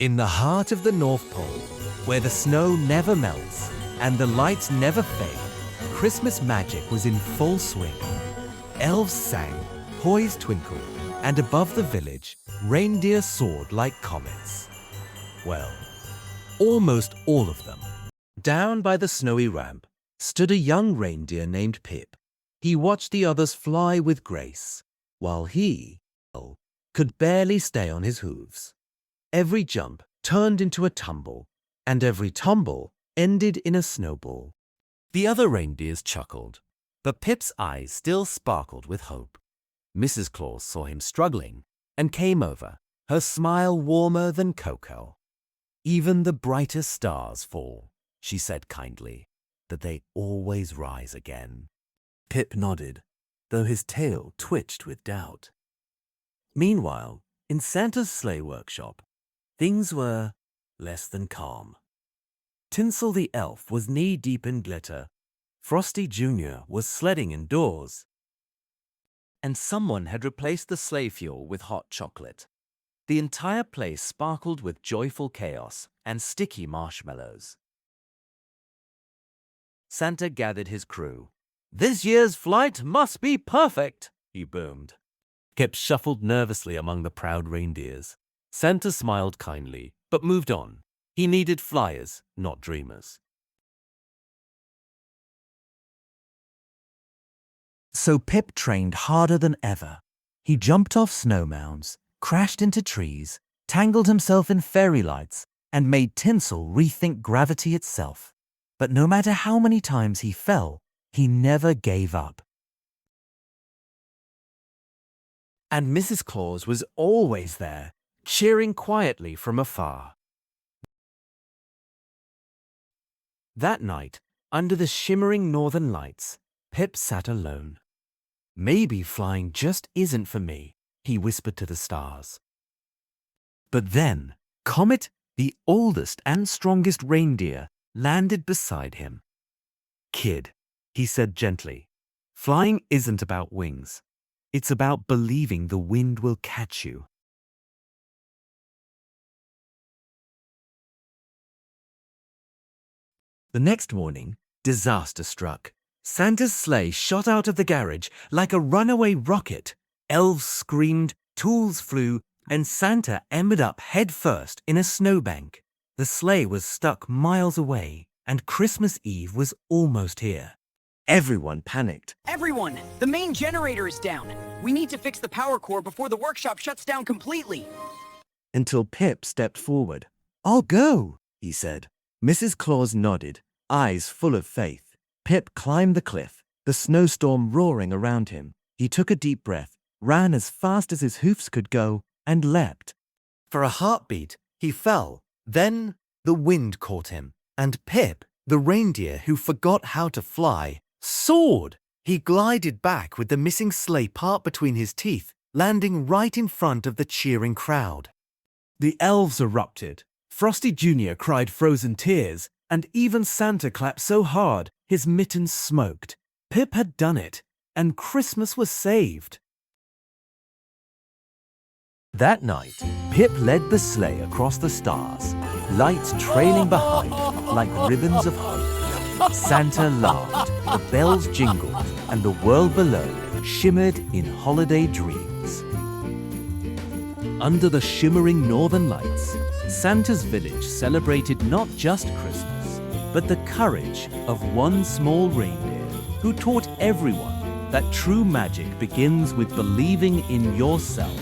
In the heart of the North Pole, where the snow never melts and the lights never fade, Christmas magic was in full swing. Elves sang, toys twinkled, and above the village, reindeer soared like comets. Well, almost all of them. Down by the snowy ramp stood a young reindeer named Pip. He watched the others fly with grace, while he could barely stay on his hooves. Every jump turned into a tumble, and every tumble ended in a snowball. The other reindeers chuckled, but Pip's eyes still sparkled with hope. Mrs. Claus saw him struggling and came over, her smile warmer than cocoa. "Even the brightest stars fall," she said kindly, "that they always rise again." Pip nodded, though his tail twitched with doubt. Meanwhile, in Santa's sleigh workshop, things were less than calm. Tinsel the elf was knee-deep in glitter, Frosty Jr. was sledding indoors, and someone had replaced the sleigh fuel with hot chocolate. The entire place sparkled with joyful chaos and sticky marshmallows. Santa gathered his crew. "This year's flight must be perfect," he boomed. Pip shuffled nervously among the proud reindeers. Santa smiled kindly, but moved on. He needed flyers, not dreamers. So Pip trained harder than ever. He jumped off snow mounds, crashed into trees, tangled himself in fairy lights, and made Tinsel rethink gravity itself. But no matter how many times he fell, he never gave up. And Mrs. Claus was always there, cheering quietly from afar. That night, under the shimmering northern lights, Pip sat alone. "Maybe flying just isn't for me," he whispered to the stars. But then, Comet, the oldest and strongest reindeer, landed beside him. "Kid," he said gently, "flying isn't about wings. It's about believing the wind will catch you." The next morning, disaster struck. Santa's sleigh shot out of the garage like a runaway rocket. Elves screamed, tools flew, and Santa ended up head first in a snowbank. The sleigh was stuck miles away, and Christmas Eve was almost here. Everyone panicked. "Everyone, the main generator is down. We need to fix the power core before the workshop shuts down completely." Until Pip stepped forward. "I'll go," he said. Mrs. Claus nodded, eyes full of faith. Pip climbed the cliff, the snowstorm roaring around him. He took a deep breath, ran as fast as his hoofs could go, and leapt. For a heartbeat, he fell. Then the wind caught him, and Pip, the reindeer who forgot how to fly, soared. He glided back with the missing sleigh part between his teeth, landing right in front of the cheering crowd. The elves erupted. Frosty Jr. cried frozen tears, and even Santa clapped so hard his mittens smoked. Pip had done it, and Christmas was saved. That night, Pip led the sleigh across the stars, lights trailing behind like ribbons of hope. Santa laughed, the bells jingled, and the world below shimmered in holiday dreams. Under the shimmering northern lights, Santa's village celebrated not just Christmas, but the courage of one small reindeer who taught everyone that true magic begins with believing in yourself.